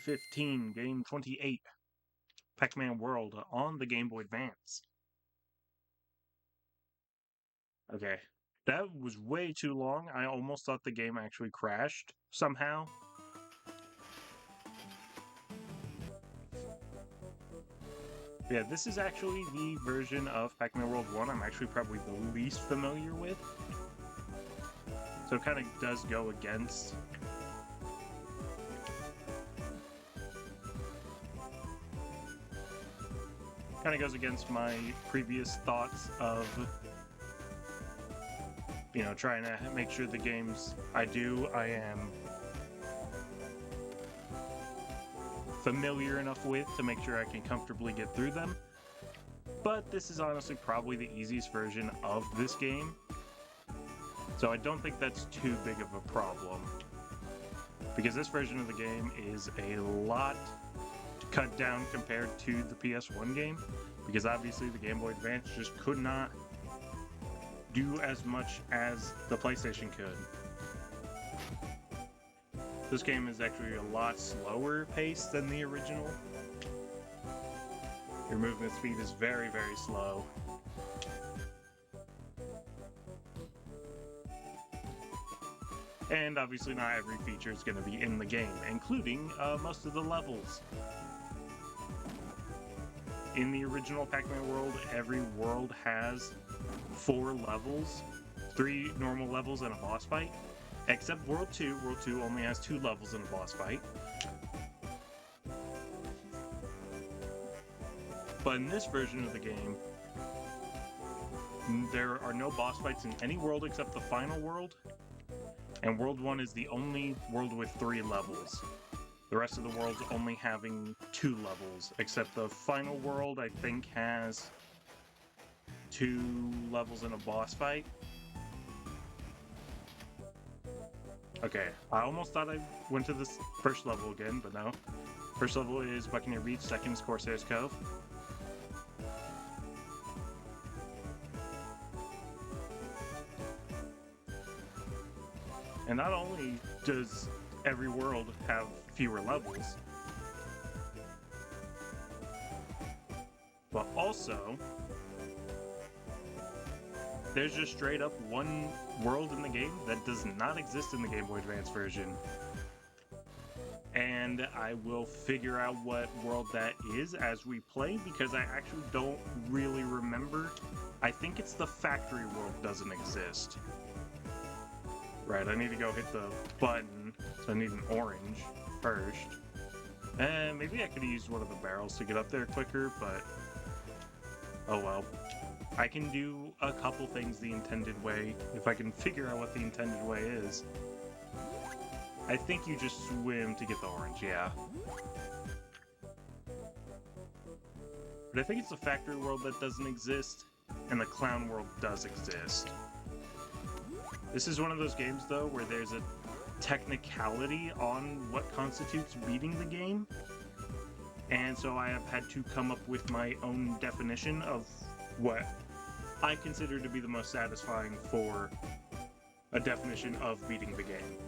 15, Game 28, Pac-Man World on the Game Boy Advance. Okay, that was way too long. I almost thought the game actually crashed somehow. Yeah, this is actually the version of Pac-Man World 1 I'm actually probably the least familiar with. So it kind of does go against my previous thoughts of, you know, trying to make sure the games I am familiar enough with to make sure I can comfortably get through them. But this is honestly probably the easiest version of this game, so I don't think that's too big of a problem. Because this version of the game is a lot cut down compared to the PS1 game, because obviously the Game Boy Advance just could not do as much as the PlayStation could. This game is actually a lot slower paced than the original. Your movement speed is very, very slow. And obviously not every feature is going to be in the game, including most of the levels. In the original Pac-Man world, every world has 4 levels, 3 normal levels and a boss fight. Except World 2. World 2 only has 2 levels and a boss fight. But in this version of the game, there are no boss fights in any world except the final world. And World 1 is the only world with 3 levels. The rest of the worlds only having 2 levels, except the final world, I think, has 2 levels and a boss fight. Okay, I almost thought I went to this first level again, but no. First level is Buccaneer Beach, second is Corsair's Cove. And not only does every world have fewer levels, but also there's just straight up one world in the game that does not exist in the Game Boy Advance version. And I will figure out what world that is as we play, because I actually don't really remember. I think it's the factory world doesn't exist. Right, I need to go hit the button, so I need an orange first. And maybe I could have used one of the barrels to get up there quicker, but oh well. I can do a couple things the intended way, if I can figure out what the intended way is. I think you just swim to get the orange, yeah. But I think it's the factory world that doesn't exist, and the clown world does exist. This is one of those games, though, where there's a technicality on what constitutes beating the game. And so I have had to come up with my own definition of what I consider to be the most satisfying for a definition of beating the game.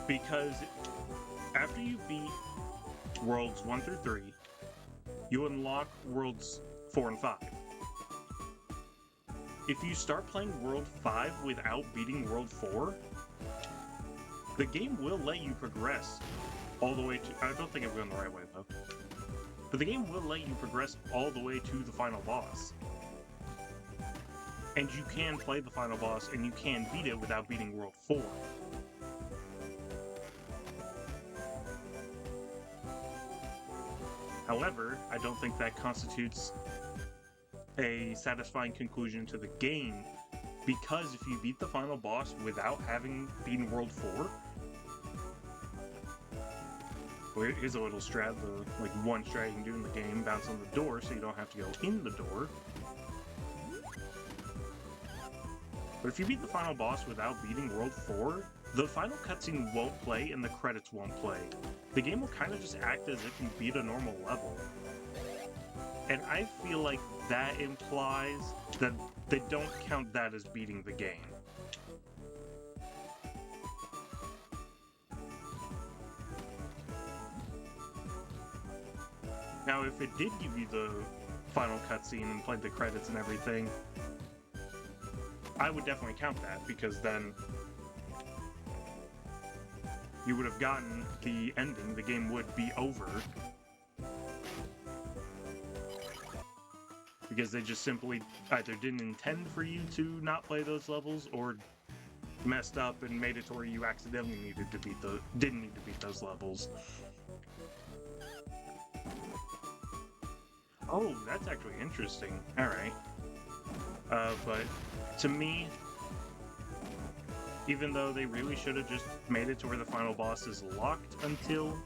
Because after you beat Worlds 1 through 3, you unlock Worlds 4 and 5. If you start playing World 5 without beating World 4, the game will let you progress all the way to... I don't think I'm going the right way, though. But the game will let you progress all the way to the final boss. And you can play the final boss, and you can beat it without beating World 4. However, I don't think that constitutes a satisfying conclusion to the game, because if you beat the final boss without having beaten World 4, well, here's a little strat, like one strat you can do in the game, bounce on the door so you don't have to go in the door. But if you beat the final boss without beating World 4, the final cutscene won't play and the credits won't play. The game will kind of just act as if you beat a normal level. And I feel like that implies that they don't count that as beating the game. Now, if it did give you the final cutscene and played the credits and everything, I would definitely count that, because then you would have gotten the ending, the game would be over. Because they just simply either didn't intend for you to not play those levels, or messed up and made it to where you accidentally didn't need to beat those levels. Oh, that's actually interesting. Alright. But to me, even though they really should have just made it to where the final boss is locked until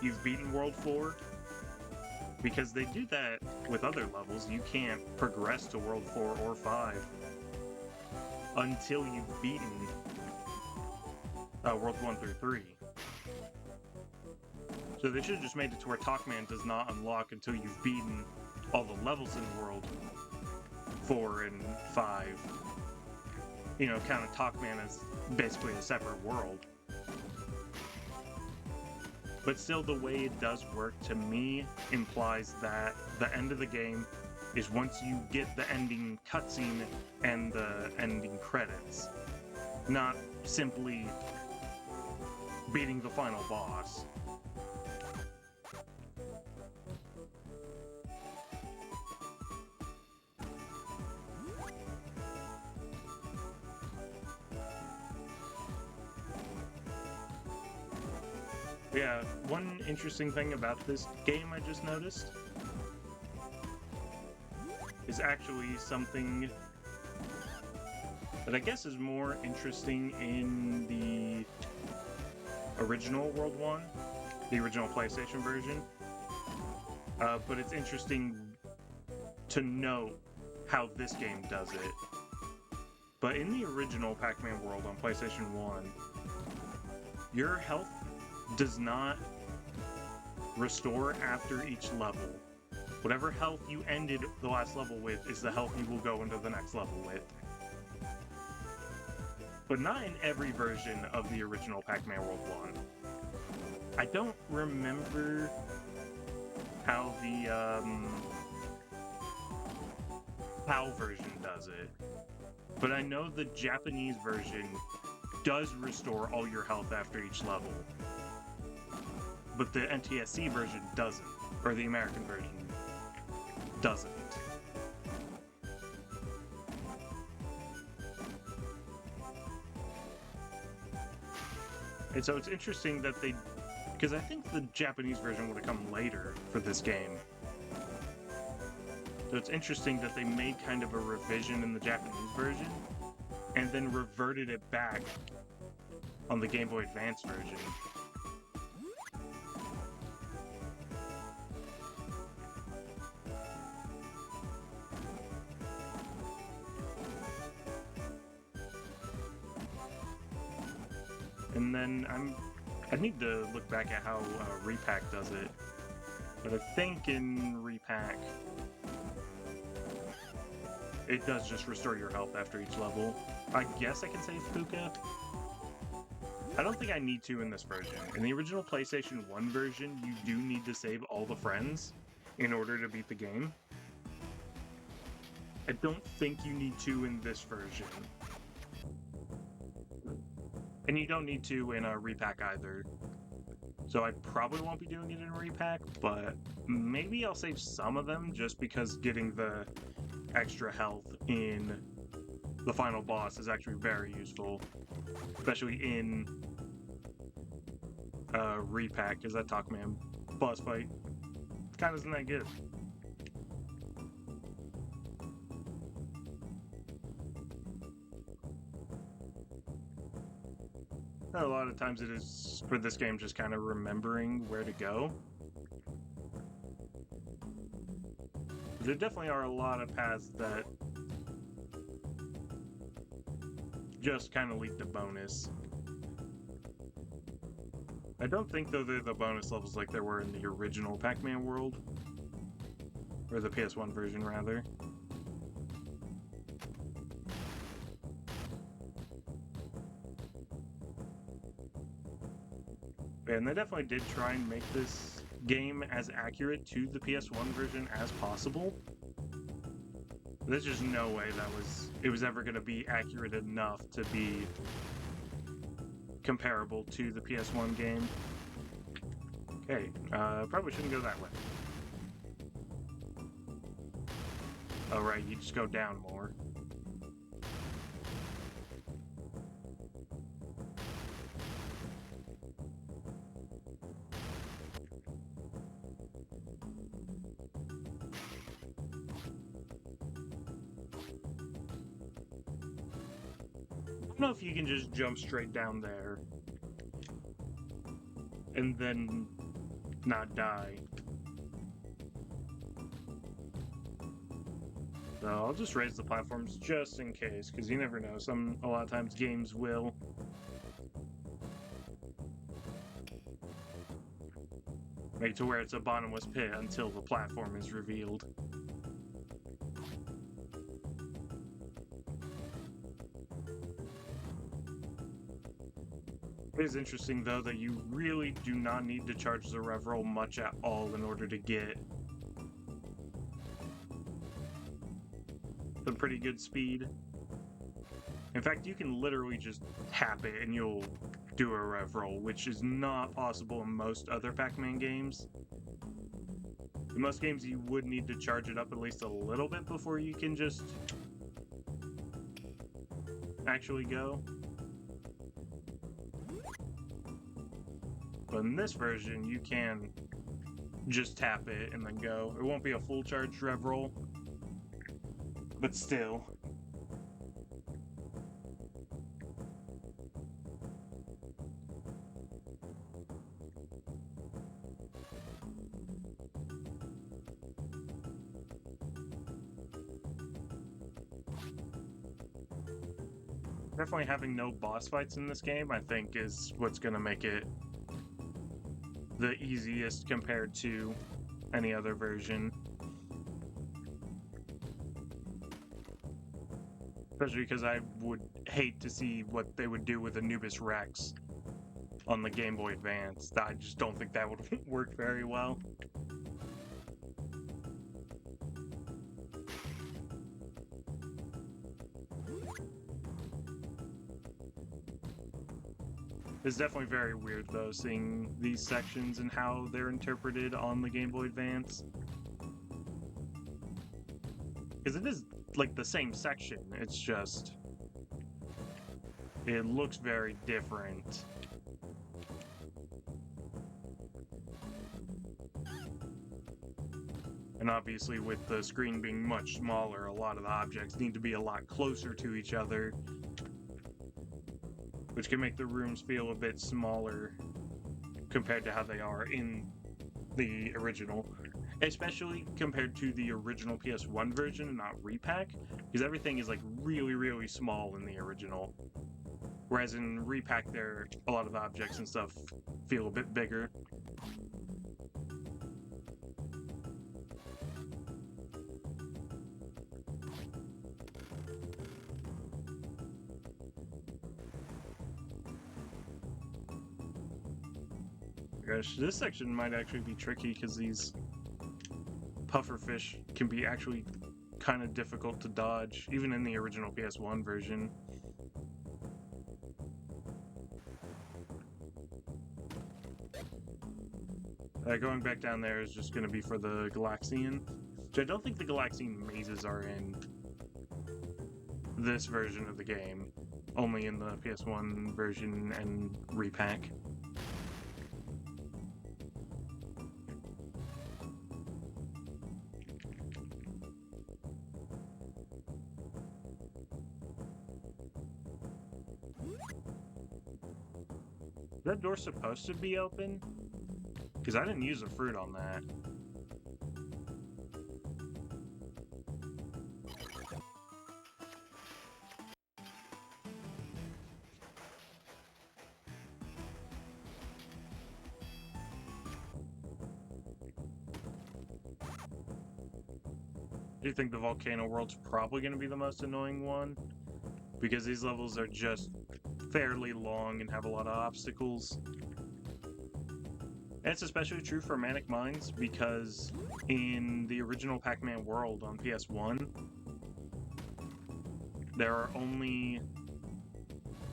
you've beaten World 4, because they do that with other levels. You can't progress to World 4 or 5 until you've beaten World 1 through 3. So they should have just made it to where Pac-Man does not unlock until you've beaten all the levels in World 4 and 5. You know, counting Pac-Man as basically a separate world. But still, the way it does work, to me, implies that the end of the game is once you get the ending cutscene and the ending credits. Not simply beating the final boss. Yeah, one interesting thing about this game I just noticed is actually something that I guess is more interesting in the original World 1, the original PlayStation version. But it's interesting to note how this game does it. But in the original Pac-Man World on PlayStation 1, your health does not restore after each level. Whatever health you ended the last level with is the health you will go into the next level with. But not in every version of the original Pac-Man World 1. I don't remember how the PAL version does it, but I know the Japanese version does restore all your health after each level. But the NTSC version doesn't, or the American version doesn't. And so it's interesting that they, because I think the Japanese version would have come later for this game. So it's interesting that they made kind of a revision in the Japanese version, and then reverted it back on the Game Boy Advance version. And then I need to look back at how Repack does it. But I think in Repack, it does just restore your health after each level. I guess I can save Puka. I don't think I need to in this version. In the original PlayStation 1 version, you do need to save all the friends in order to beat the game. I don't think you need to in this version. And you don't need to in a Repack either. So I probably won't be doing it in Repack, but maybe I'll save some of them just because getting the extra health in the final boss is actually very useful. Especially in Repack, because that Pac-Man boss fight kind of isn't that good. A lot of times it is, for this game, just kind of remembering where to go. There definitely are a lot of paths that just kind of lead to bonus. I don't think, though, they're the bonus levels like there were in the original Pac-Man world. Or the PS1 version, rather. And they definitely did try and make this game as accurate to the PS1 version as possible. There's just no way it was ever going to be accurate enough to be comparable to the PS1 game. Okay, probably shouldn't go that way. Oh, right, you just go down more. I don't know if you can just jump straight down there and then not die. So I'll just raise the platforms just in case, because you never know. A lot of times games will. Make it to where it's a bottomless pit until the platform is revealed. It is interesting, though, that you really do not need to charge the rev roll much at all in order to get some pretty good speed. In fact, you can literally just tap it and you'll do a rev roll, which is not possible in most other Pac-Man games. In most games, you would need to charge it up at least a little bit before you can just actually go. But in this version, you can just tap it and then go. It won't be a full charged rev roll, but still. Definitely having no boss fights in this game, I think, is what's going to make it the easiest compared to any other version. Especially because I would hate to see what they would do with Anubis Rex on the Game Boy Advance. I just don't think that would work very well. It's definitely very weird, though, seeing these sections and how they're interpreted on the Game Boy Advance. Because it is, like, the same section, it's just... it looks very different. And obviously, with the screen being much smaller, a lot of the objects need to be a lot closer to each other, which can make the rooms feel a bit smaller compared to how they are in the original. Especially compared to the original PS1 version and not Repack, because everything is like really, really small in the original. Whereas in Repack, a lot of the objects and stuff feel a bit bigger. Gosh, this section might actually be tricky because these pufferfish can be actually kind of difficult to dodge, even in the original PS1 version. Going back down there is just going to be for the Galaxian, which I don't think the Galaxian mazes are in this version of the game, only in the PS1 version and Repack. Is that door supposed to be open? Because I didn't use a fruit on that. Do you think the volcano world's probably going to be the most annoying one? Because these levels are just fairly long and have a lot of obstacles. And it's especially true for Manic Mines because in the original Pac-Man world on PS1, there are only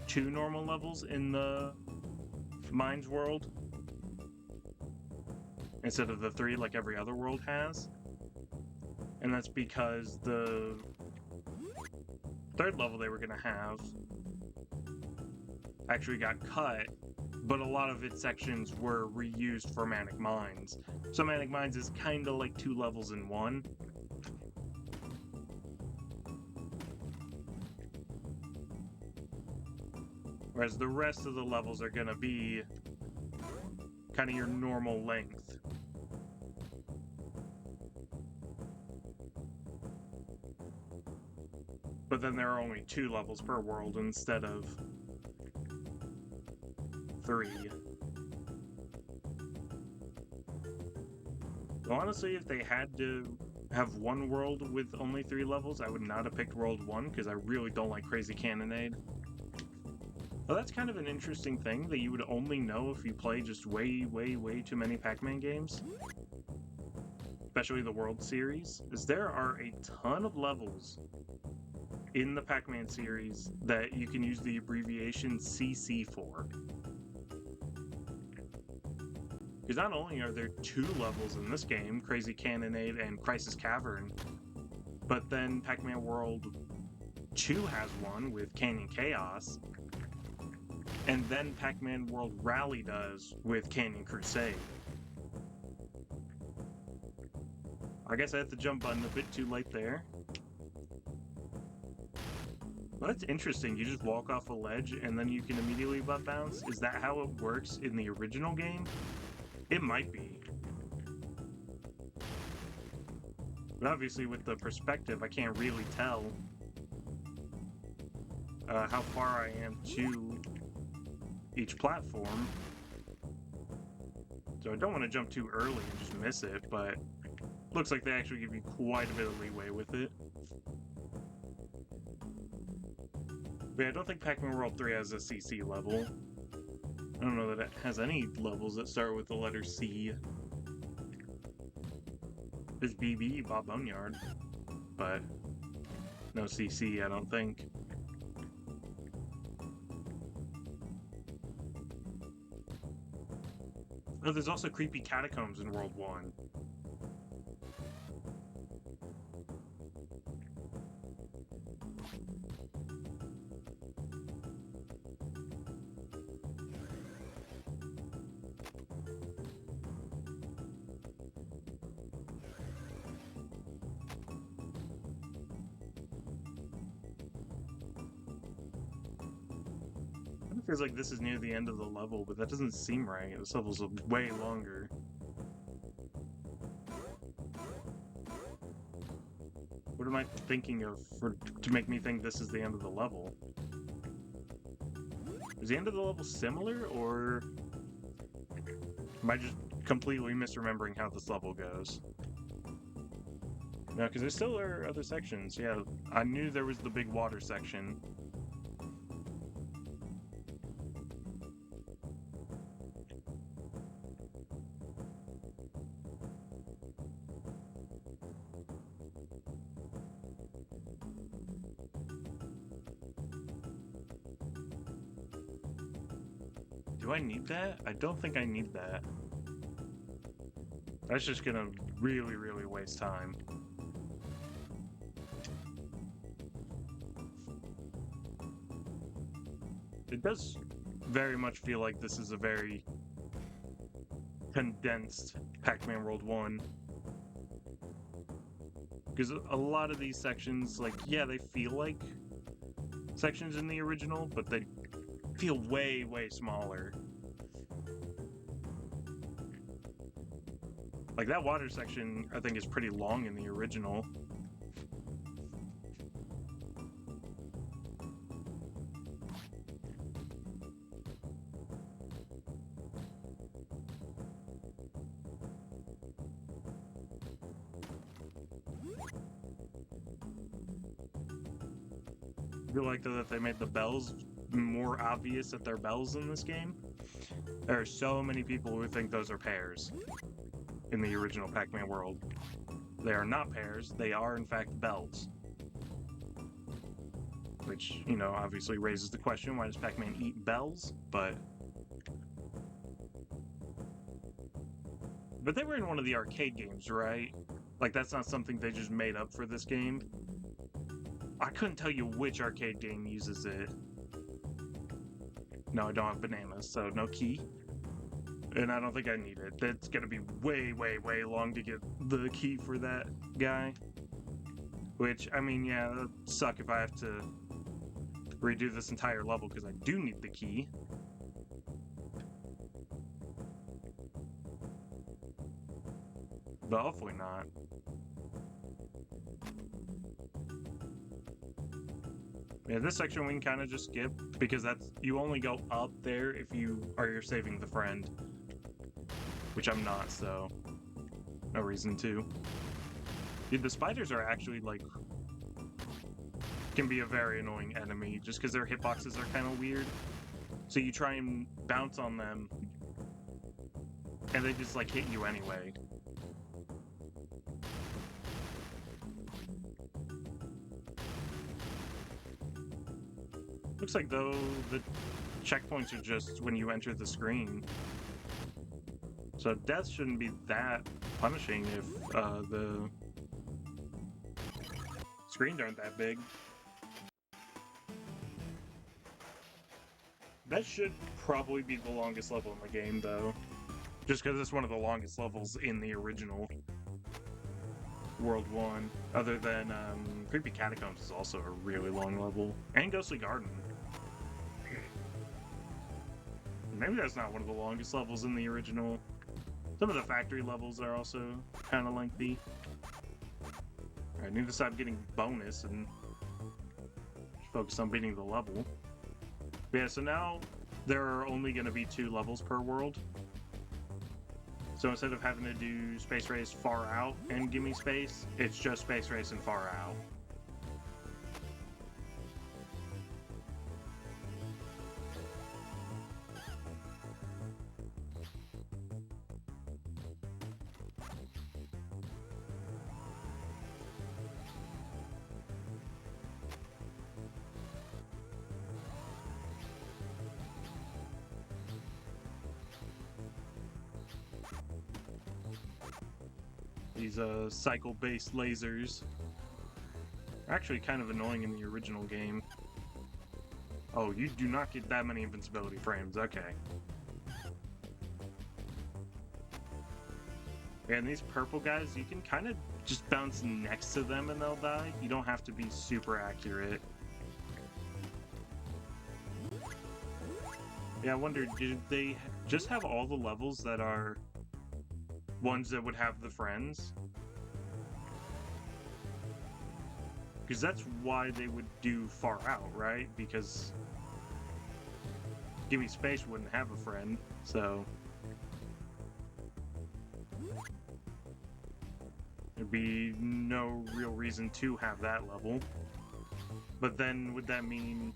2 normal levels in the Mines world instead of the 3 like every other world has. And that's because the 3rd level they were going to have actually got cut, but a lot of its sections were reused for Manic Mines. So Manic Mines is kind of like 2 levels in one. Whereas the rest of the levels are going to be kind of your normal length. But then there are only 2 levels per world instead of 3. Well, honestly, if they had to have one world with only 3 levels, I would not have picked World 1 because I really don't like Crazy Cannonade. Well, that's kind of an interesting thing that you would only know if you play just way too many Pac-Man games. Especially the World Series, is there are a ton of levels in the Pac-Man series that you can use the abbreviation CC for. Because not only are there 2 levels in this game, Crazy Cannonade and Crisis Cavern, but then Pac-Man World 2 has one with Canyon Chaos, and then Pac-Man World Rally does with Canyon Crusade. I guess I hit the jump button a bit too late there. Well, that's interesting. You just walk off a ledge and then you can immediately butt bounce? Is that how it works in the original game? It might be. But obviously with the perspective, I can't really tell how far I am to each platform. So I don't want to jump too early and just miss it, but looks like they actually give you quite a bit of leeway with it. But yeah, I don't think Pac-Man World 3 has a CC level. I don't know that it has any levels that start with the letter C. There's BB, Bob Boneyard, but no CC, I don't think. Oh, there's also creepy catacombs in World 1. It feels like this is near the end of the level, but that doesn't seem right. This level's way longer. What am I thinking of to make me think this is the end of the level? Is the end of the level similar, or am I just completely misremembering how this level goes? No, because there still are other sections. Yeah, I knew there was the big water section. Do I need that? I don't think I need that. That's just gonna really waste time. It does very much feel like this is a very condensed Pac-Man World 1. Because a lot of these sections, like, yeah, they feel like sections in the original, but they feel way smaller. Like, that water section, I think, is pretty long in the original. I feel like that they made the bells more obvious that they're bells in this game. There are so many people who think those are pears in the original Pac-Man world. They are not pears, they are in fact bells. Which, you know, obviously raises the question, why does Pac-Man eat bells? But they were in one of the arcade games, right? Like, that's not something they just made up for this game. I couldn't tell you which arcade game uses it. No, I don't have bananas, so no key. And I don't think I need it. That's gonna be way, way, way long to get the key for that guy. Which, I mean, yeah, that'd suck if I have to redo this entire level because I do need the key. But hopefully not. Yeah, this section we can kind of just skip because that's you only go up there if you're saving the friend, which I'm not, so no reason to. Dude, the spiders are actually like can be a very annoying enemy just because their hitboxes are kind of weird. So you try and bounce on them, and they just like hit you anyway. Looks like though the checkpoints are just when you enter the screen. So death shouldn't be that punishing if the screens aren't that big. That should probably be the longest level in the game, though. Just because it's one of the longest levels in the original World 1. Other than Creepy Catacombs is also a really long level. And Ghostly Garden. Maybe that's not one of the longest levels in the original. Some of the factory levels are also kind of lengthy. I need to stop getting bonus and focus on beating the level. But yeah, so now there are only going to be 2 levels per world. So instead of having to do Space Race Far Out and Gimme Space, it's just Space Race and Far Out. These cycle-based lasers are actually kind of annoying in the original game. Oh, you do not get that many invincibility frames, okay. Yeah, and these purple guys, you can kind of just bounce next to them and they'll die. You don't have to be super accurate. Yeah, I wonder, did they just have all the levels that are ones that would have the friends? Because that's why they would do Far Out, right? Because Gimme Space wouldn't have a friend, so there'd be no real reason to have that level. But then would that mean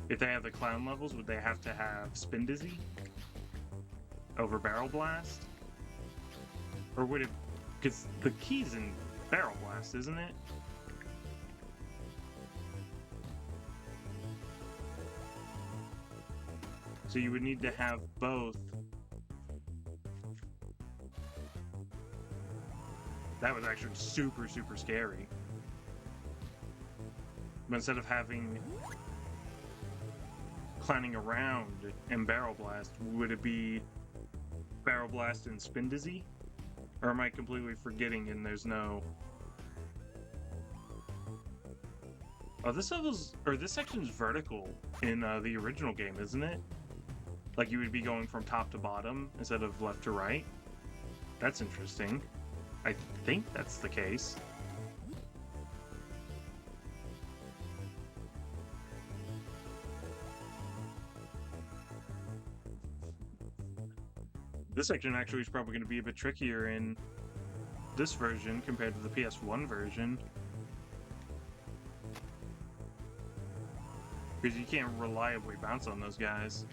if they have the clown levels, would they have to have Spin Dizzy over Barrel Blast? Or would it... because the key's in Barrel Blast, isn't it? So you would need to have both. That was actually super, super scary. But instead of having clowning around and Barrel Blast, would it be Barrel Blast and Spin Dizzy? Or am I completely forgetting and there's no... Oh, this level's... or this section's vertical in the original game, isn't it? Like you would be going from top to bottom instead of left to right? That's interesting. I think that's the case. This section actually is probably going to be a bit trickier in this version compared to the PS1 version. Because you can't reliably bounce on those guys.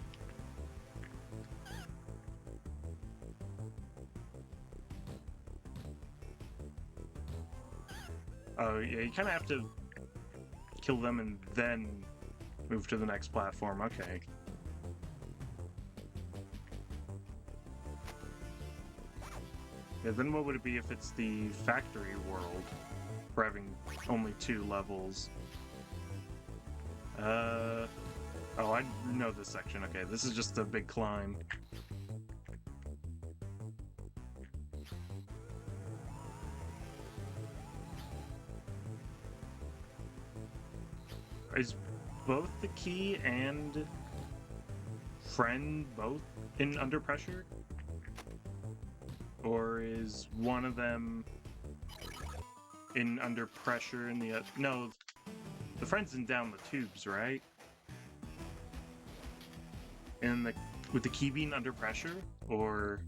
Oh, yeah, you kind of have to kill them and then move to the next platform. Okay. Yeah, then what would it be if it's the factory world? For having only 2 levels. Oh, I know this section. Okay, this is just a big climb. Is both the key and friend both in under pressure? Or is one of them in under pressure and the no, the friend's in down the tubes, right? And with the key being under pressure, or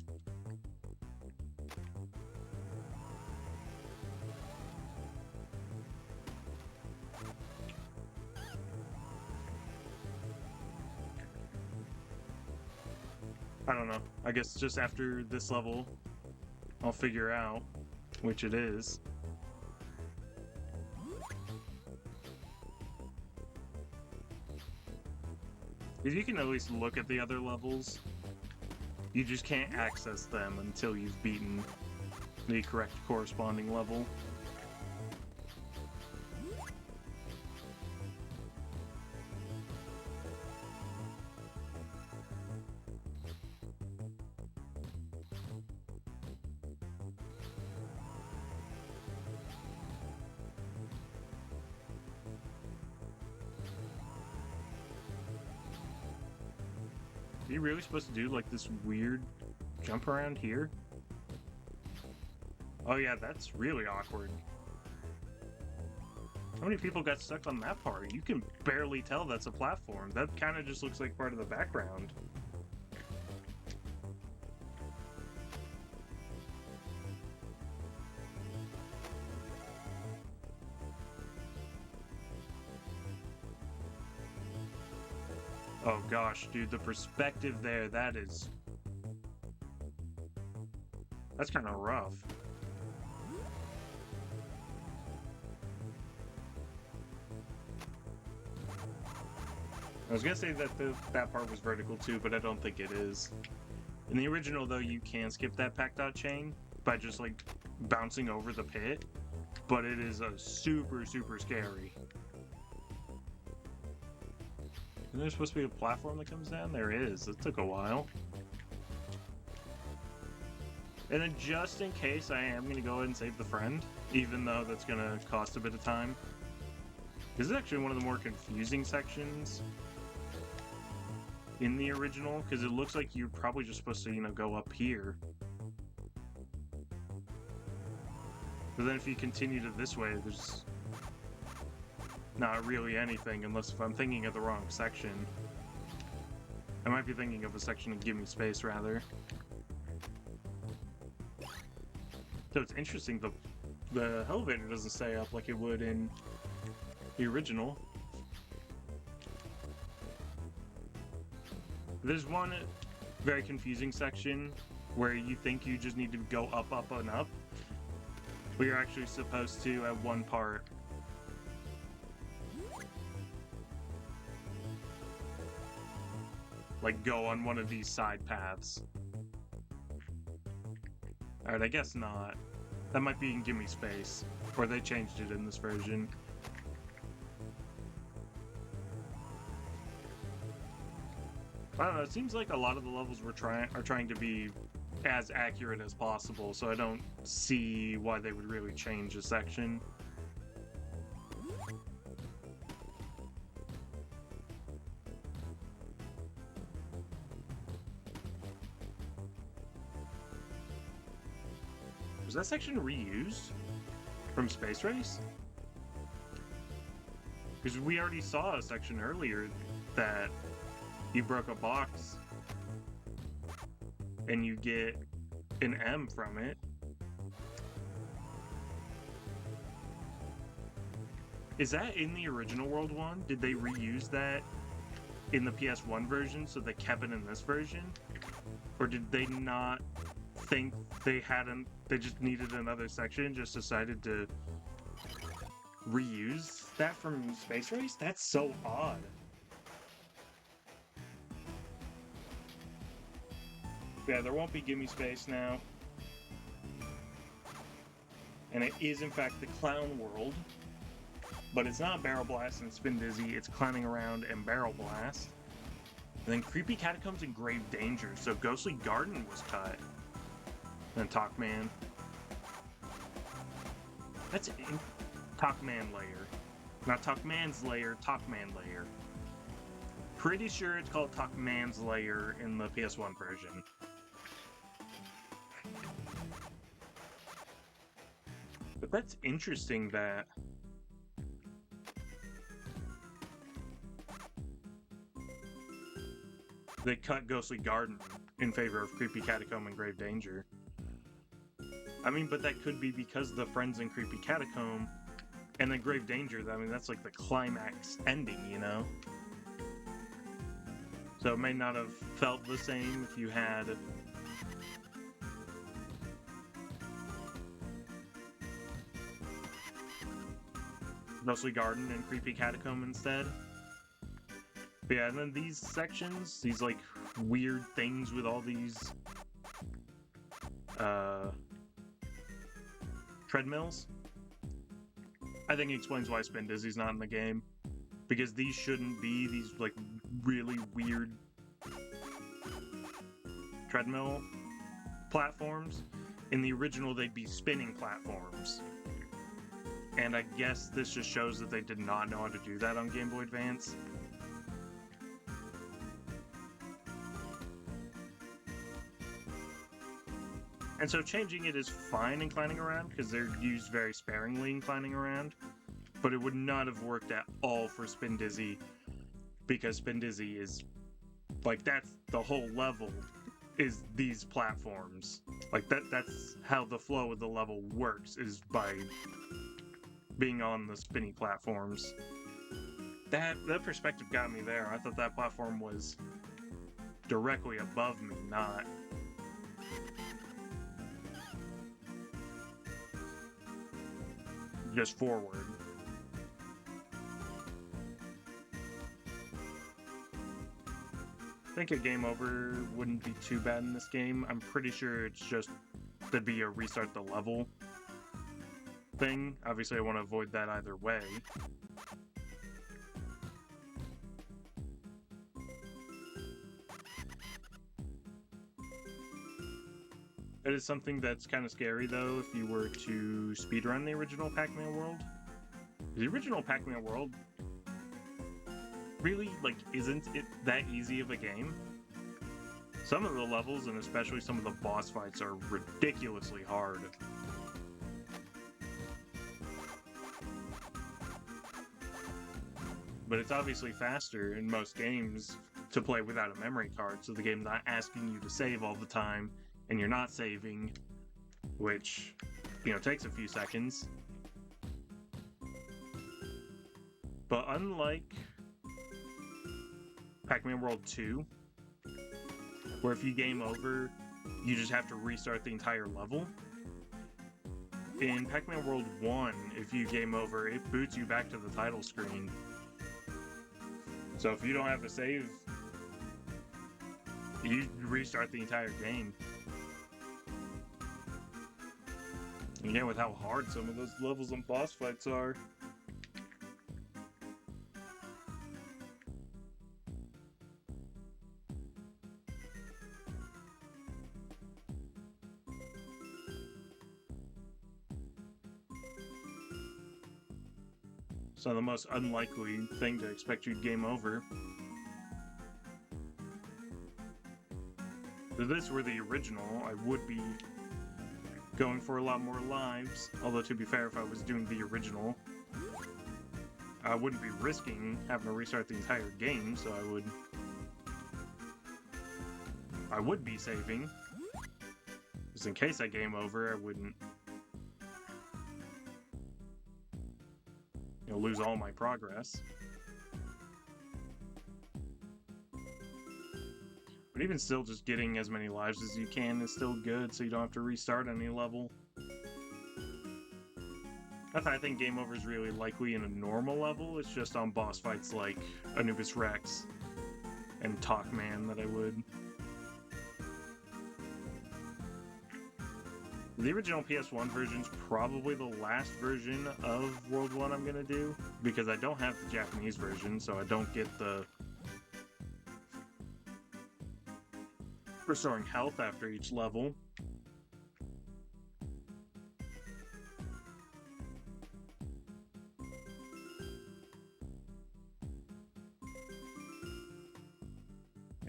I don't know. I guess just after this level, I'll figure out which it is. If you can at least look at the other levels, you just can't access them until you've beaten the correct corresponding level. Are you really supposed to do like this weird jump around here? Oh yeah, that's really awkward. How many people got stuck on that part? You can barely tell that's a platform. That kind of just looks like part of the background. Oh gosh, dude, the perspective there, that's kind of rough. I was gonna say that that part was vertical too, but I don't think it is. In the original, though, you can skip that Pac-Dot chain by just, like, bouncing over the pit, but it is a super, super scary. Isn't there supposed to be a platform that comes down? There is. It took a while. And then just in case, I am going to go ahead and save the friend, even though that's going to cost a bit of time. This is actually one of the more confusing sections in the original, because it looks like you're probably just supposed to, go up here. But then if you continue to this way, there's not really anything, unless if I'm thinking of the wrong section. I might be thinking of a section in Give Me Space, rather. So it's interesting, the elevator doesn't stay up like it would in the original. There's one very confusing section where you think you just need to go up, up, and up, but you're actually supposed to, at one part, like, go on one of these side paths. Alright, I guess not. That might be in Give Me Space, or they changed it in this version. I don't know, it seems like a lot of the levels are trying to be as accurate as possible, so I don't see why they would really change a section. Was that section reused from Space Race? Because we already saw a section earlier that you broke a box and you get an M from it. Is that in the original World 1? Did they reuse that in the PS1 version so they kept it in this version? Or did they not think they just needed another section and just decided to reuse that from Space Race? That's so odd. Yeah, there won't be Gimme Space now. And it is, in fact, the Clown World. But it's not Barrel Blast and Spin Dizzy, it's Clowning Around and Barrel Blast. And then Creepy Catacombs and Grave Danger, so Ghostly Garden was cut. And then Talkman. That's in Talkman Layer. Not Talkman's Layer, Talkman Layer. Pretty sure it's called Talkman's Layer in the PS1 version. But that's interesting that they cut Ghostly Garden in favor of Creepy Catacomb and Grave Danger. I mean, but that could be because the friends in Creepy Catacomb and then Grave Danger, I mean, that's like the climax ending, you know? So it may not have felt the same if you had Ghostly Garden and Creepy Catacomb instead. But yeah, and then these sections, these like weird things with all these treadmills, I think it explains why Spin Dizzy's not in the game. Because these shouldn't be these like really weird treadmill platforms. In the original, they'd be spinning platforms. And I guess this just shows that they did not know how to do that on Game Boy Advance. And so changing it is fine in Clowning Around, because they're used very sparingly in Clowning Around. But it would not have worked at all for Spin Dizzy, because Spin Dizzy is, like, that's the whole level, is these platforms. Like, that's how the flow of the level works, is by being on the spinny platforms. That perspective got me there. I thought that platform was directly above me, not just forward. I think a game over wouldn't be too bad in this game. I'm pretty sure it's just there'd be a restart the level thing. Obviously, I want to avoid that either way. It is something that's kind of scary, though, if you were to speedrun the original Pac-Man world. The original Pac-Man world really, like, isn't it that easy of a game? Some of the levels, and especially some of the boss fights, are ridiculously hard. But it's obviously faster in most games to play without a memory card, so the game's not asking you to save all the time, and you're not saving, which, you know, takes a few seconds. But unlike Pac-Man World 2, where if you game over, you just have to restart the entire level, in Pac-Man World 1, if you game over, it boots you back to the title screen. So if you don't have a save, you restart the entire game. Again, with how hard some of those levels and boss fights are. So the most unlikely thing to expect you'd game over. If this were the original, I would be going for a lot more lives. Although, to be fair, if I was doing the original, I wouldn't be risking having to restart the entire game, so I would be saving. Just in case I game over, I wouldn't lose all my progress. But even still, just getting as many lives as you can is still good, so you don't have to restart any level. I think game over is really likely in a normal level. It's just on boss fights like Anubis Rex and Pac-Man that I would. The original PS1 version's probably the last version of World 1 I'm gonna do, because I don't have the Japanese version, so I don't get the restoring health after each level.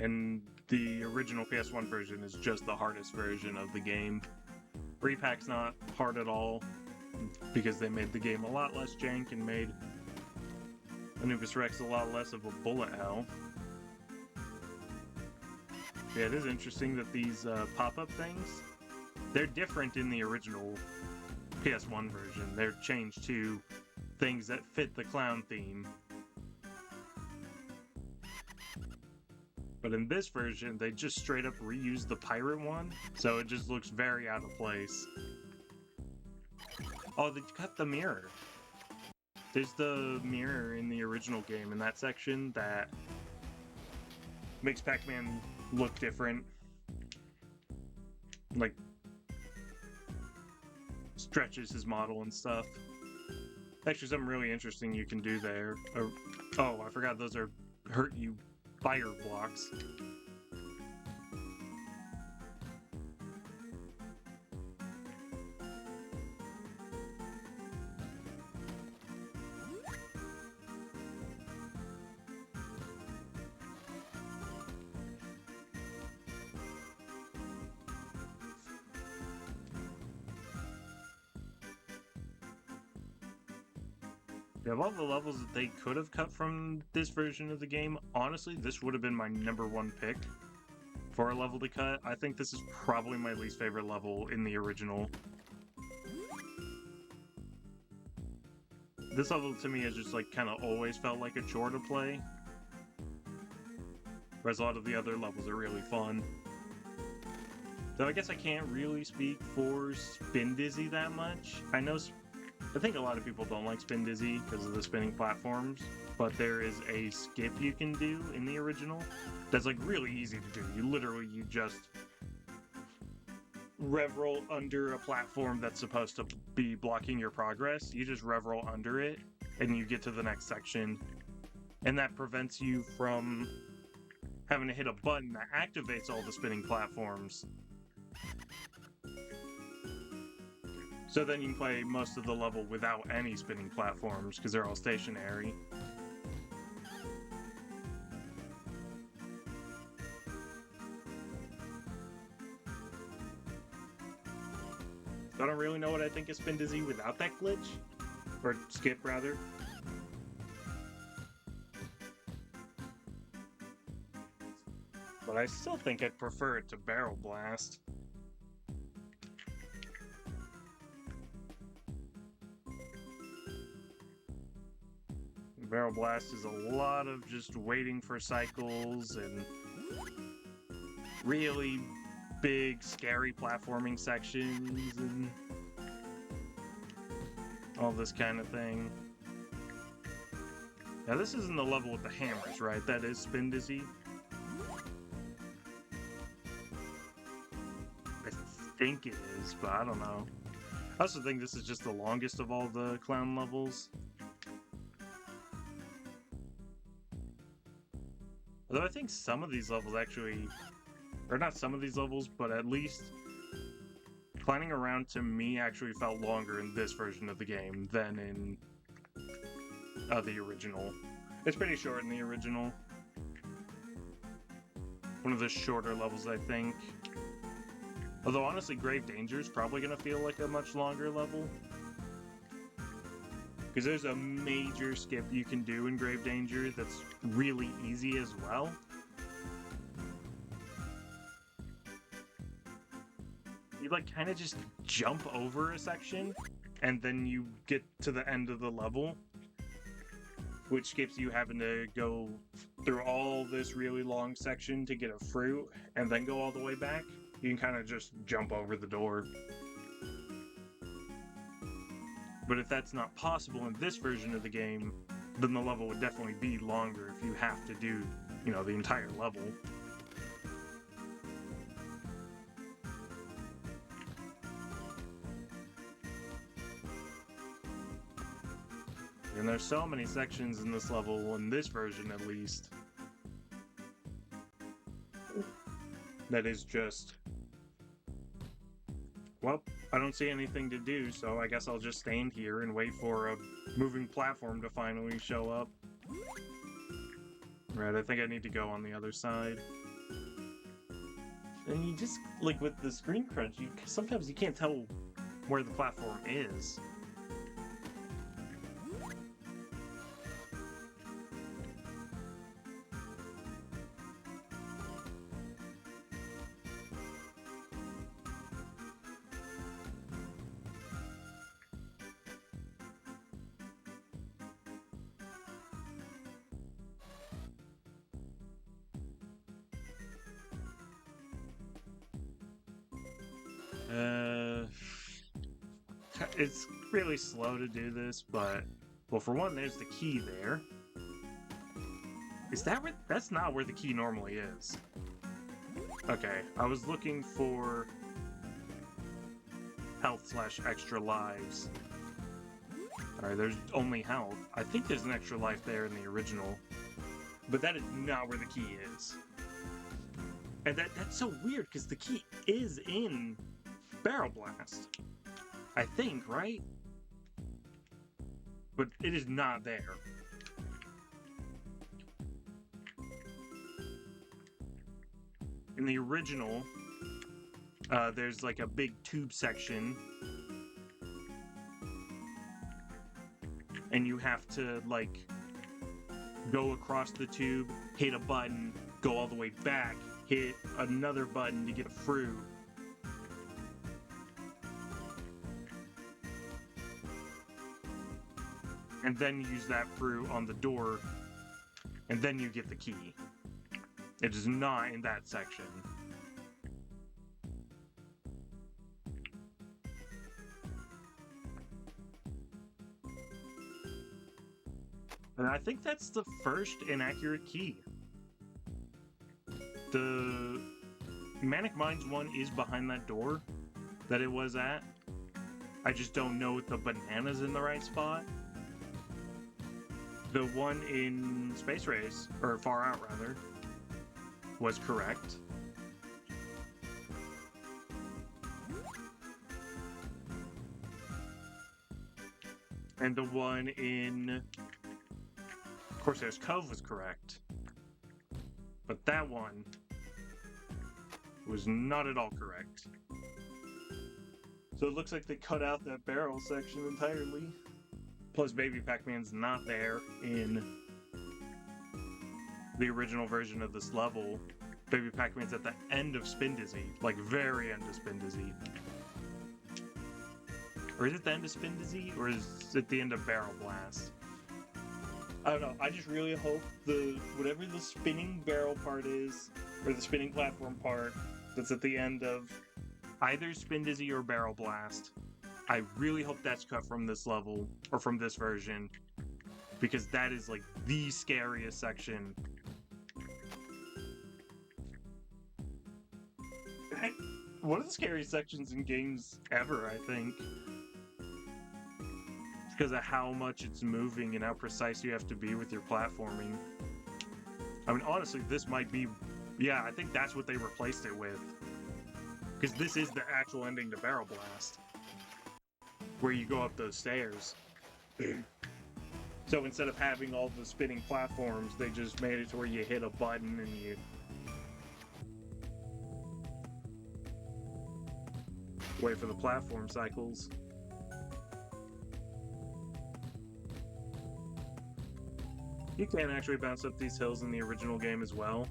And the original PS1 version is just the hardest version of the game. Repack's not hard at all, because they made the game a lot less jank and made Anubis Rex a lot less of a bullet hell. Yeah, it is interesting that these pop-up things, they're different in the original PS1 version. They're changed to things that fit the clown theme. But in this version, they just straight up reused the pirate one, so it just looks very out of place. Oh, they cut the mirror. There's the mirror in the original game in that section that makes Pac-Man look different. Like, stretches his model and stuff. Actually, something really interesting you can do there. Oh, I forgot those are hurt you fire blocks. Of all the levels that they could have cut from this version of the game, honestly, this would have been my #1 pick for a level to cut. I think this is probably my least favorite level in the original. This level to me has just like kind of always felt like a chore to play, whereas a lot of the other levels are really fun. Though I guess I can't really speak for Spin Dizzy that much. I think a lot of people don't like Spin Dizzy because of the spinning platforms, but there is a skip you can do in the original that's like really easy to do. You just rev roll under a platform that's supposed to be blocking your progress. You just rev roll under it and you get to the next section, and that prevents you from having to hit a button that activates all the spinning platforms. So then you can play most of the level without any spinning platforms, because they're all stationary. So I don't really know what I think of Spin Dizzy without that glitch. Or skip, rather. But I still think I'd prefer it to Barrel Blast. Barrel Blast is a lot of just waiting for cycles and really big, scary platforming sections and all this kind of thing. Now, this isn't the level with the hammers, right? That is Spin Dizzy. I think it is, but I don't know. I also think this is just the longest of all the clown levels. Although I think some of these levels actually, or not some of these levels, but at least clowning around to me actually felt longer in this version of the game than in the original. It's pretty short in the original. One of the shorter levels, I think. Although honestly, Grave Danger is probably going to feel like a much longer level. Because there's a major skip you can do in Grave Danger that's really easy as well. You like kind of just jump over a section and then you get to the end of the level which skips you having to go through all this really long section to get a fruit and then go all the way back. You can kind of just jump over the door. But if that's not possible in this version of the game, then the level would definitely be longer if you have to do, you know, the entire level. And there's so many sections in this level, in this version at least, that is just, well, I don't see anything to do, so I guess I'll just stand here and wait for a moving platform to finally show up. Right, I think I need to go on the other side. And you just, like with the screen crunch, sometimes you can't tell where the platform is. It's really slow to do this, but, well, for one, there's the key there. Is that where? That's not where the key normally is. Okay, I was looking for health/extra lives. Alright, there's only health. I think there's an extra life there in the original, but that is not where the key is. And that's so weird, because the key is in Barrel Blast. I think, right? But it is not there. In the original, there's like a big tube section, and you have to like go across the tube, hit a button, go all the way back, hit another button to get a fruit. And then use that fruit on the door, and then you get the key. It is not in that section. And I think that's the first inaccurate key. The Manic Mines one is behind that door that it was at. I just don't know if the banana's in the right spot. The one in Space Race, or Far Out rather, was correct. And the one in Corsair's Cove was correct. But that one was not at all correct. So it looks like they cut out that barrel section entirely. Plus, Baby Pac-Man's not there in the original version of this level. Baby Pac-Man's at the end of Spin Dizzy, like very end of Spin Dizzy. Or is it the end of Spin Dizzy, or is it the end of Barrel Blast? I don't know, I just really hope whatever the spinning barrel part is, or the spinning platform part, that's at the end of either Spin Dizzy or Barrel Blast, I really hope that's cut from this level, or from this version, because that is like the scariest section. One of the scariest sections in games ever, I think. Because of how much it's moving and how precise you have to be with your platforming. I mean, honestly, this might be... Yeah, I think that's what they replaced it with. Because this is the actual ending to Barrel Blast, where you go up those stairs. So instead of having all the spinning platforms, they just made it to where you hit a button and you wait for the platform cycles. You can actually bounce up these hills in the original game as well,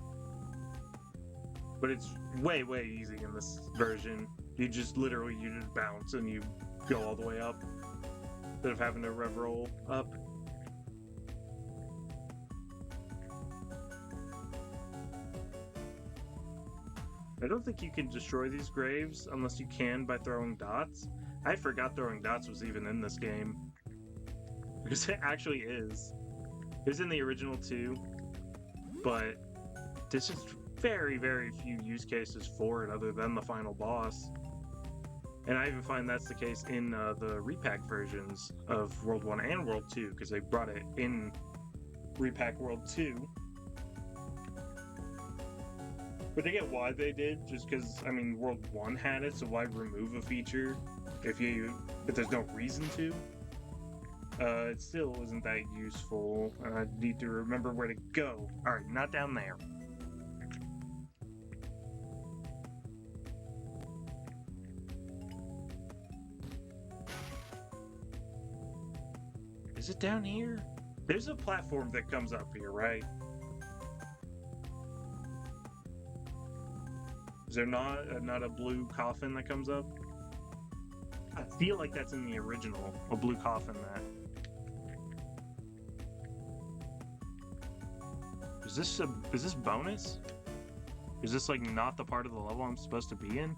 but it's way, way easy in this version. You just bounce and you go all the way up instead of having to rev roll up. I don't think you can destroy these graves unless you can by throwing dots. I forgot throwing dots was even in this game. Because it actually is. It was in the original too, but there's just very, very few use cases for it other than the final boss. And I even find that's the case in the repack versions of World 1 and World 2, because they brought it in Repack World 2. But I get why they did, just because, I mean, World 1 had it, so why remove a feature if there's no reason to? It still isn't that useful, and I need to remember where to go. Alright, not down there. Is it down here? There's a platform that comes up here, right? Is there not a blue coffin that comes up? I feel like that's in the original, a blue coffin that. Is this bonus? Is this like not the part of the level I'm supposed to be in?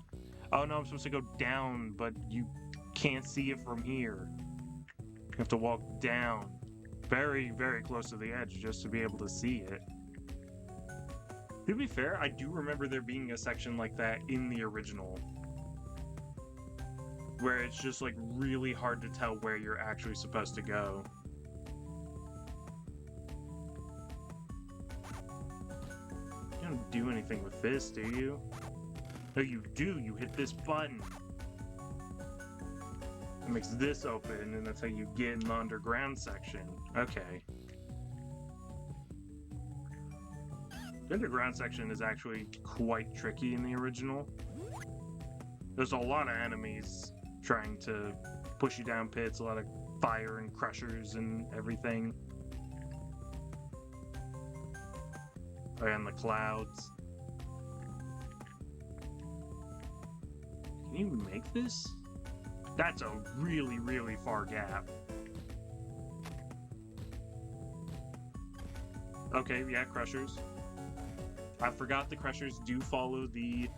Oh no, I'm supposed to go down, but you can't see it from here. You have to walk down very, very close to the edge just to be able to see it. To be fair, I do remember there being a section like that in the original, where it's just like really hard to tell where you're actually supposed to go. You don't do anything with this, do you? No, you do. You hit this button. It makes this open, and that's how you get in the underground section. Okay. The underground section is actually quite tricky in the original. There's a lot of enemies trying to push you down pits, a lot of fire and crushers and everything. Oh, and the clouds. Can you make this? That's a really, really far gap. Okay, yeah, crushers. I forgot the crushers do follow the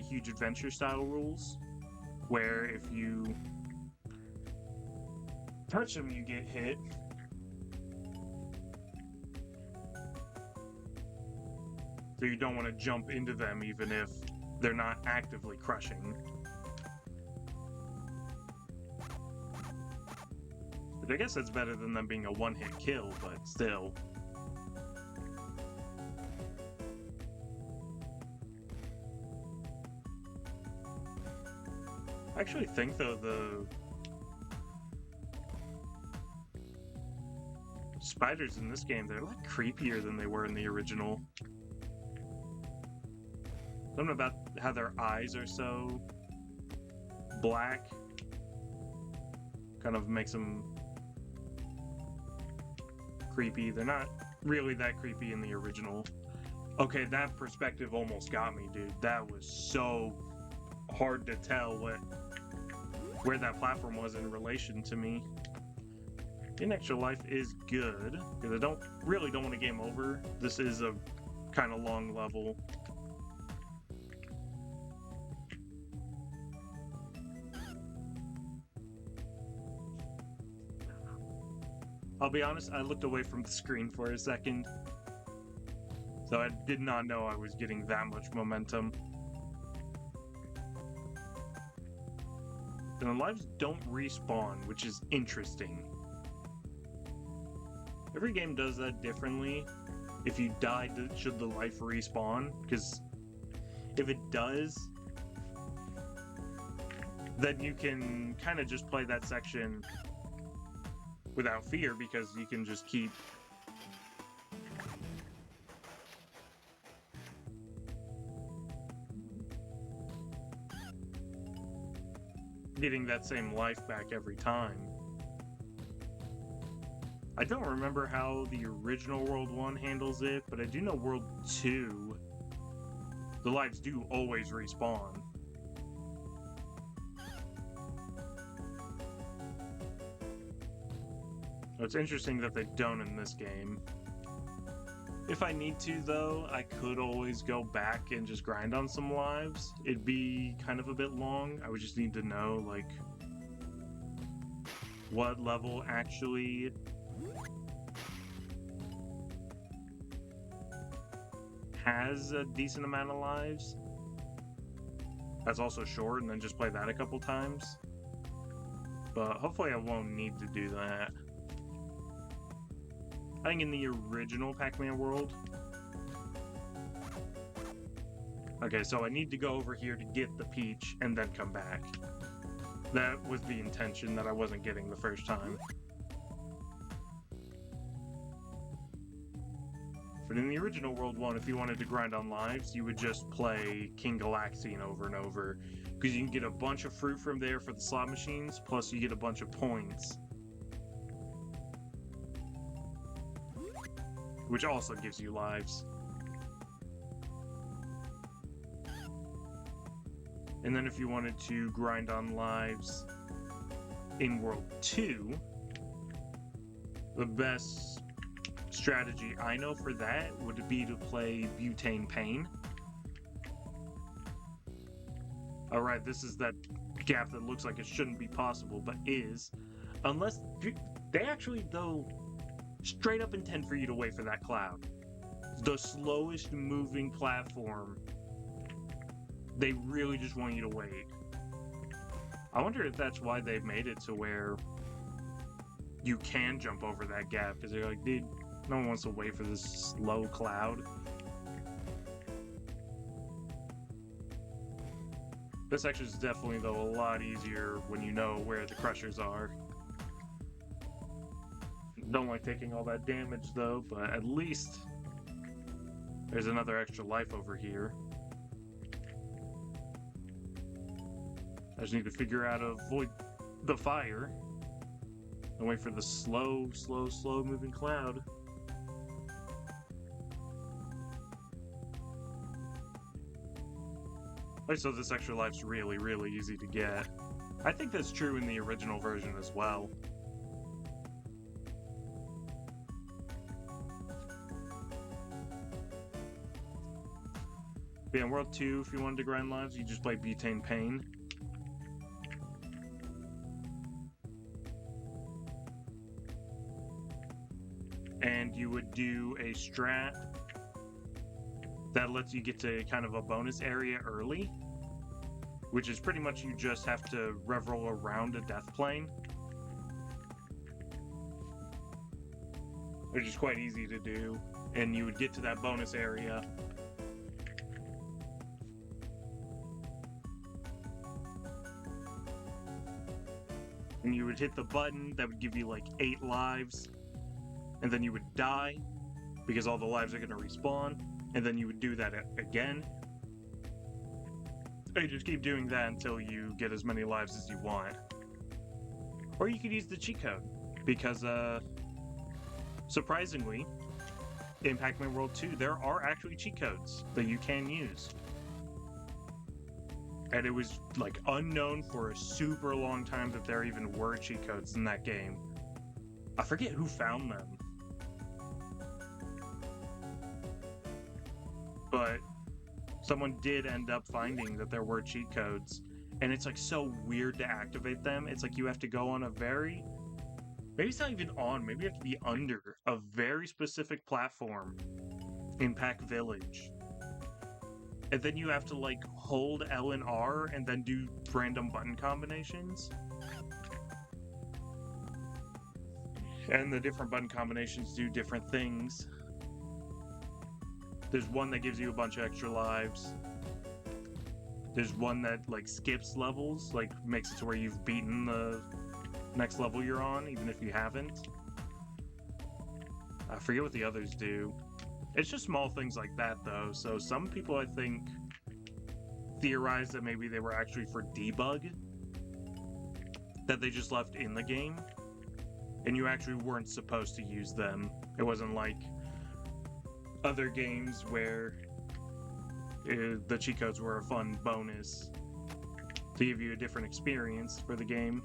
huge adventure style rules, where if you touch them, you get hit. So you don't want to jump into them even if they're not actively crushing. But I guess that's better than them being a one-hit kill, but still. I actually think, though, the spiders in this game, they're like creepier than they were in the original. Something about how their eyes are so black kind of makes them creepy. They're not really that creepy in the original. Okay, that perspective almost got me, dude. That was so hard to tell where that platform was in relation to me. An extra life is good, because I really don't want to game over. This is a kind of long level. I'll be honest, I looked away from the screen for a second, so I did not know I was getting that much momentum. And the lives don't respawn, which is interesting. Every game does that differently. If you die, should the life respawn? Because if it does, then you can kind of just play that section without fear, because you can just keep getting that same life back every time. I don't remember how the original World 1 handles it, but I do know World 2, the lives do always respawn. It's interesting that they don't in this game. If I need to, though, I could always go back and just grind on some lives. It'd be kind of a bit long. I would just need to know, like, what level actually has a decent amount of lives. That's also short, and then just play that a couple times. But hopefully I won't need to do that. I think in the original Pac-Man world... Okay, so I need to go over here to get the peach and then come back. That was the intention that I wasn't getting the first time. But in the original World 1, if you wanted to grind on lives, you would just play King Galaxian over and over. Because you can get a bunch of fruit from there for the slot machines, plus you get a bunch of points. Which also gives you lives. And then if you wanted to grind on lives in World 2, the best strategy I know for that would be to play Butane Pain. Alright, this is that gap that looks like it shouldn't be possible, but is. Unless... They actually, though, straight up intend for you to wait for that cloud. The slowest moving platform. They really just want you to wait. I wonder if that's why they've made it to where you can jump over that gap, because they're like, dude, no one wants to wait for this slow cloud. This section is definitely, though, a lot easier when you know where the crushers are. Don't like taking all that damage, though, but at least there's another extra life over here. I just need to figure out how to avoid the fire and wait for the slow moving cloud. So this extra life's really, really easy to get. I think that's true in the original version as well. But yeah, in World 2, if you wanted to grind lives, you just play Butane Pain. And you would do a strat that lets you get to kind of a bonus area early, which is pretty much you just have to rev roll around a death plane, which is quite easy to do, and you would get to that bonus area. And you would hit the button that would give you like 8 lives, and then you would die because all the lives are going to respawn, and then you would do that again. And you just keep doing that until you get as many lives as you want. Or you could use the cheat code, because surprisingly, in Pac-Man World 2, there are actually cheat codes that you can use. And it was like unknown for a super long time that there even were cheat codes in that game. I forget who found them. But someone did end up finding that there were cheat codes, and it's like so weird to activate them. It's like you have to go on a very, maybe it's not even on, maybe you have to be under a very specific platform in Pac Village. And then you have to like hold L and R and then do random button combinations. And the different button combinations do different things. There's one that gives you a bunch of extra lives. There's one that like skips levels, like makes it to where you've beaten the next level you're on, even if you haven't. I forget what the others do. It's just small things like that, though. So some people, I think, theorize that maybe they were actually for debug, that they just left in the game, and you actually weren't supposed to use them. It wasn't like other games where the cheat codes were a fun bonus to give you a different experience for the game.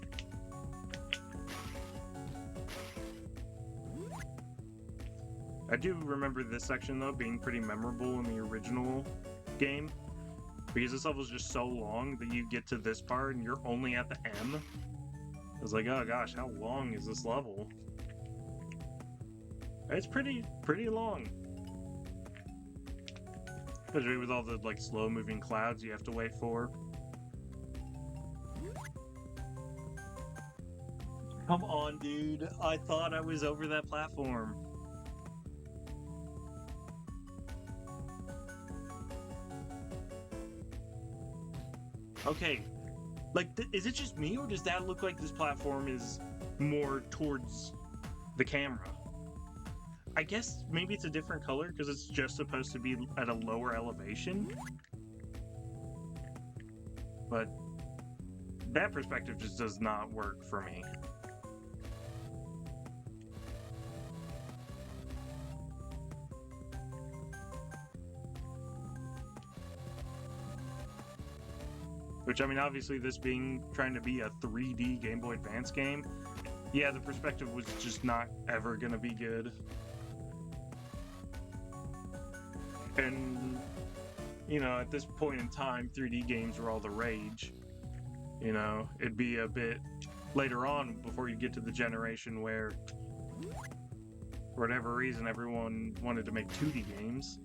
I do remember this section, though, being pretty memorable in the original game, because this level is just so long that you get to this part and you're only at the M. I was like, oh gosh, how long is this level? It's pretty long. Especially with all the, like, slow-moving clouds you have to wait for. Come on, dude. I thought I was over that platform. Okay. Like, is it just me, or does that look like this platform is more towards the camera? I guess maybe it's a different color because it's just supposed to be at a lower elevation. But that perspective just does not work for me. Which, I mean, obviously this being trying to be a 3D Game Boy Advance game, yeah, the perspective was just not ever gonna be good. And, you know, at this point in time, 3D games were all the rage. You know, it'd be a bit later on before you get to the generation where, for whatever reason, everyone wanted to make 2D games.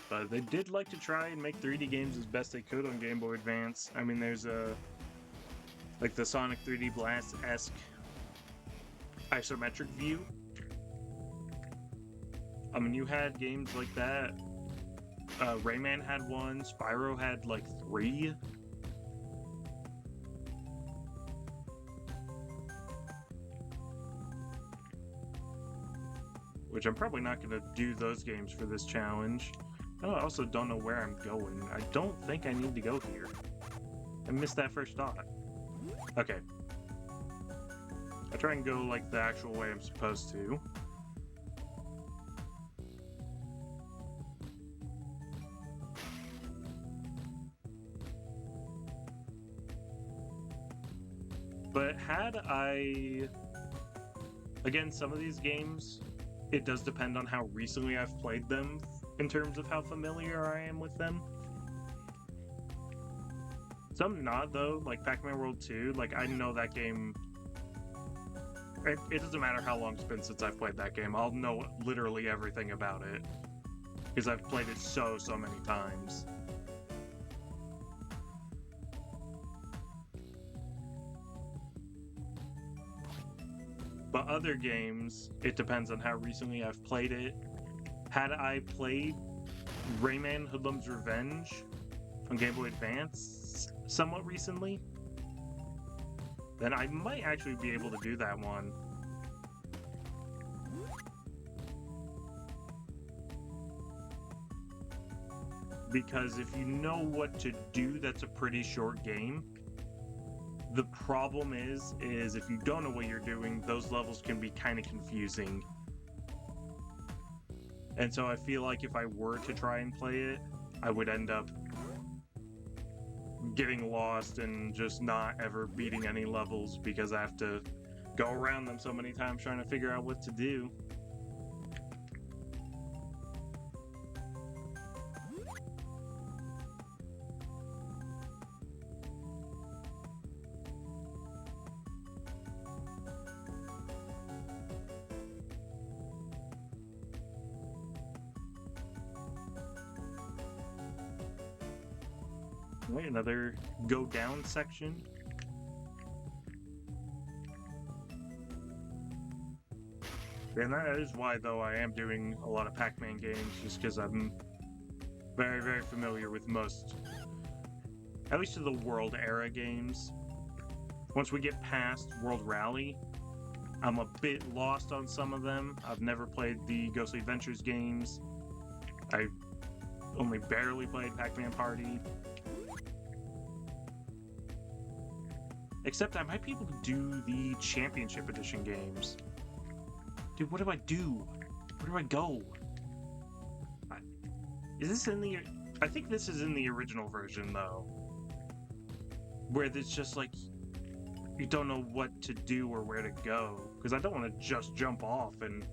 But they did like to try and make 3D games as best they could on Game Boy Advance. I mean, there's like the Sonic 3D Blast-esque isometric view. I mean, you had games like that. Rayman had one, Spyro had like 3. Which I'm probably not going to do those games for this challenge. I also don't know where I'm going. I don't think I need to go here. I missed that first dot. Okay. I try and go like the actual way I'm supposed to. But had I... Again, some of these games, it does depend on how recently I've played them in terms of how familiar I am with them. Some not, though, like Pac-Man World 2, like, I know that game... It doesn't matter how long it's been since I've played that game, I'll know literally everything about it. Because I've played it so many times. But other games, it depends on how recently I've played it. Had I played Rayman Hoodlum's Revenge on Game Boy Advance somewhat recently, then I might actually be able to do that one. Because if you know what to do, that's a pretty short game. The problem is if you don't know what you're doing, those levels can be kind of confusing. And so I feel like if I were to try and play it, I would end up getting lost and just not ever beating any levels because I have to go around them so many times trying to figure out what to do. Wait, another go down section. And that is why, though, I am doing a lot of Pac-Man games, just because I'm very familiar with most, at least to the World era games. Once we get past World Rally, I'm a bit lost on some of them. I've never played the Ghostly Adventures games. I only barely played Pac-Man Party. Except I might be able to do the Championship Edition games. Dude, what do I do? Where do I go? Is this in the... I think this is in the original version, though. Where there's just, like... you don't know what to do or where to go. Because I don't want to just jump off and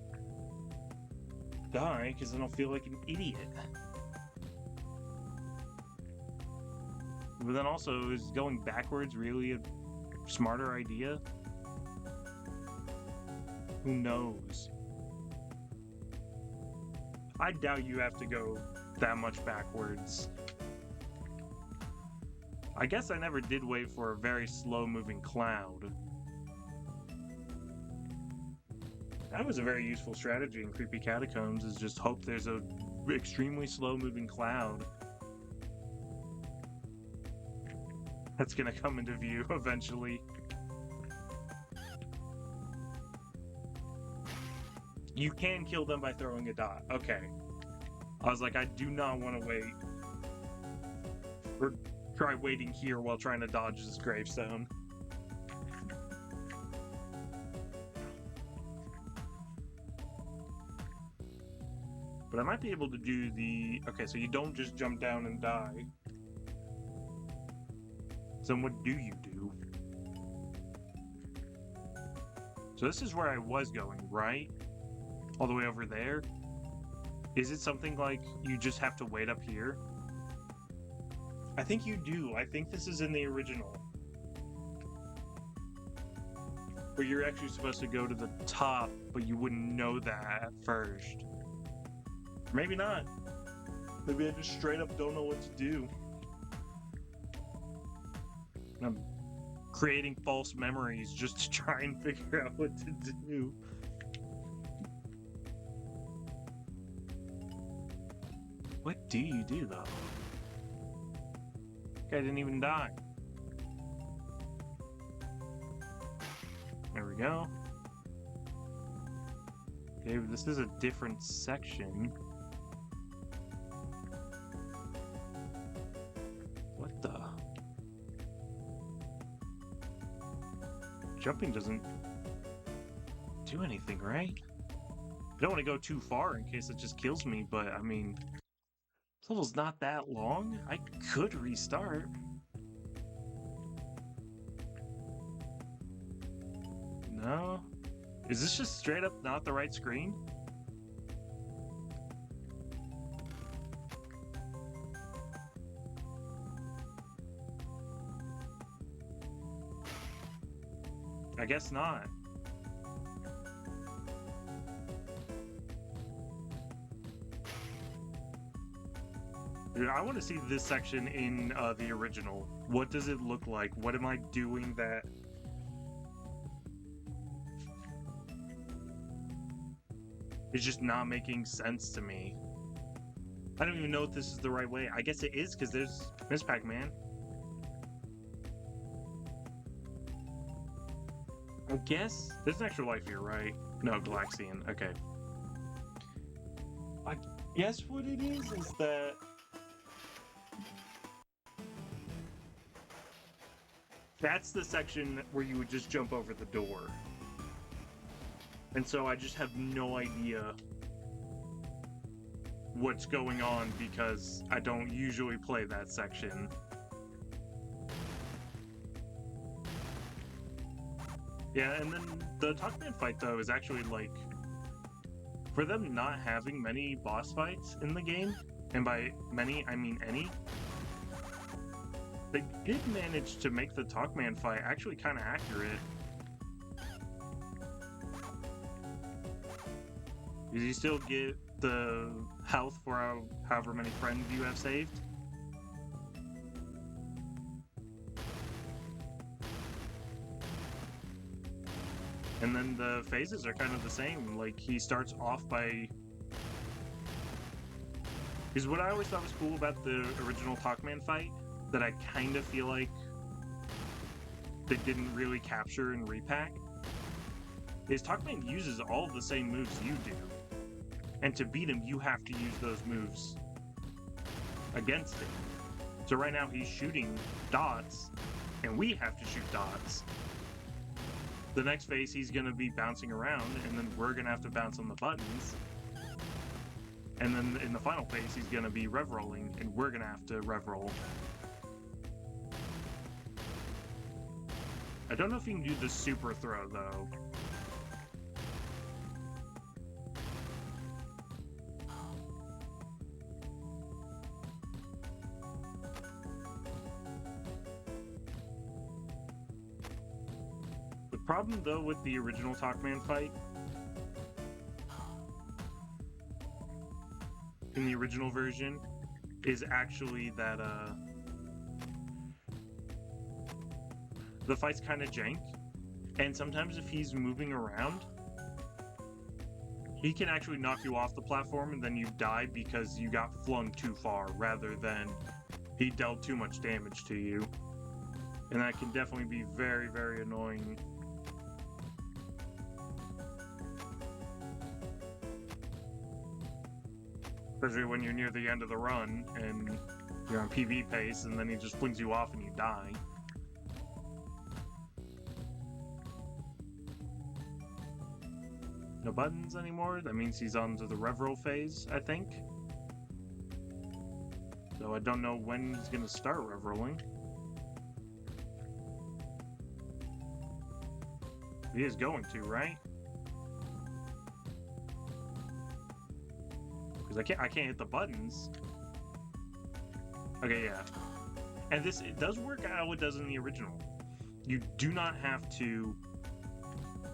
die, because then I'll feel like an idiot. But then also, is going backwards really a smarter idea? Who knows? I doubt you have to go that much backwards. I guess I never did wait for a very slow-moving cloud. That was a very useful strategy in Creepy Catacombs, is just hope there's a extremely slow-moving cloud that's gonna come into view eventually. You can kill them by throwing a dot. Okay. I was like, I do not want to wait. Or try waiting here while trying to dodge this gravestone. But I might be able to do the... Okay, so you don't just jump down and die. So then what do you do? So this is where I was going, right? All the way over there? Is it something like you just have to wait up here? I think you do. I think this is in the original. Where you're actually supposed to go to the top, but you wouldn't know that at first. Maybe not. Maybe I just straight up don't know what to do. And I'm creating false memories just to try and figure out what to do. What do you do, though? Guy didn't even die. There we go. Okay, this is a different section. What the? Jumping doesn't do anything, right? I don't want to go too far in case it just kills me, but I mean... This level's not that long. I could restart. No? Is this just straight up not the right screen? I guess not. Dude, I want to see this section in the original. What does it look like? What am I doing that... It's just not making sense to me. I don't even know if this is the right way. I guess it is, because there's Miss Pac-Man. I guess there's an extra life here, right? No, Galaxian. Okay. I guess what it is that... That's the section where you would just jump over the door. And so I just have no idea what's going on because I don't usually play that section. Yeah, and then the Pac-Man fight, though, is actually, like... For them not having many boss fights in the game, and by many, I mean any, they did manage to make the Pac-Man fight actually kind of accurate. Because you still get the health for however many friends you have saved. And then the phases are kind of the same. Like, he starts off by... Because what I always thought was cool about the original Pac-Man fight, that I kind of feel like they didn't really capture in Repack, is Pac-Man uses all of the same moves you do. And to beat him, you have to use those moves against him. So right now he's shooting dots, and we have to shoot dots. The next phase, he's going to be bouncing around, and then we're going to have to bounce on the buttons. And then in the final phase, he's going to be rev-rolling, and we're going to have to rev-roll. I don't know if you can do the super throw, though. The problem, though, with the original Pac-Man fight, in the original version, is actually that, the fight's kind of jank, and sometimes if he's moving around, he can actually knock you off the platform and then you die because you got flung too far, rather than he dealt too much damage to you. And that can definitely be very, very annoying. Especially when you're near the end of the run and you're on PB pace and then he just flings you off and you die. No buttons anymore? That means he's on to the Rev-Roll phase, I think. So I don't know when he's gonna start Rev-Rolling. He is going to, right? Because I can't hit the buttons. Okay, yeah. And this, it does work how it does in the original. You do not have to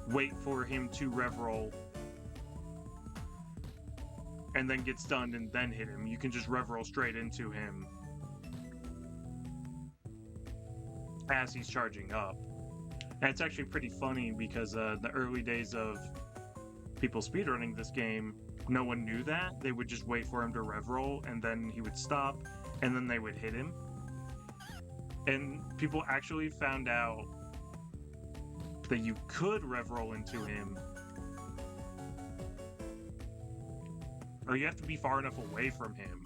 wait for him to Rev-Roll and then get stunned and then hit him. You can just Rev-Roll straight into him as he's charging up. And it's actually pretty funny because the early days of people speedrunning this game, no one knew that. They would just wait for him to Rev-Roll and then he would stop and then they would hit him. And people actually found out that you could Rev-Roll into him, or you have to be far enough away from him.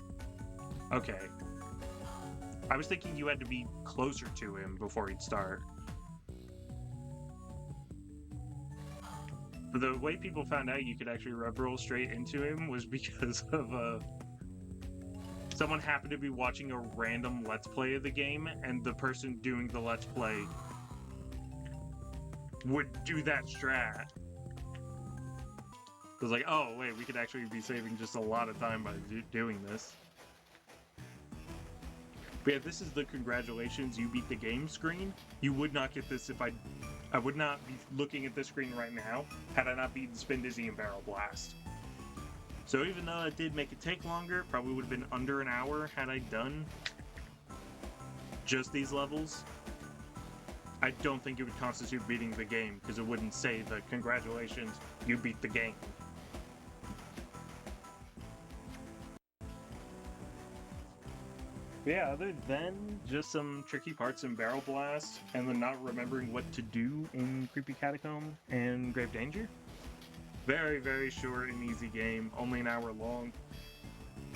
Okay. I was thinking you had to be closer to him before he'd start. But the way people found out you could actually Rev-Roll straight into him was because of someone happened to be watching a random Let's Play of the game, and the person doing the Let's Play would do that strat. It was like, oh, wait, we could actually be saving just a lot of time by doing this. But yeah, this is the congratulations, you beat the game screen. You would not get this if I would not be looking at this screen right now had I not beaten Spin Dizzy and Barrel Blast. So even though it did make it take longer, probably would have been under an hour had I done just these levels. I don't think it would constitute beating the game, because it wouldn't say the congratulations, you beat the game. Yeah, other than just some tricky parts in Barrel Blast, and then not remembering what to do in Creepy Catacomb and Grave Danger. Very, very short and easy game, only an hour long.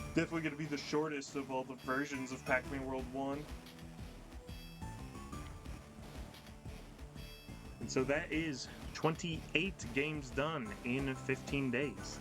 Definitely going to be the shortest of all the versions of Pac-Man World 1. And so that is 28 games done in 15 days.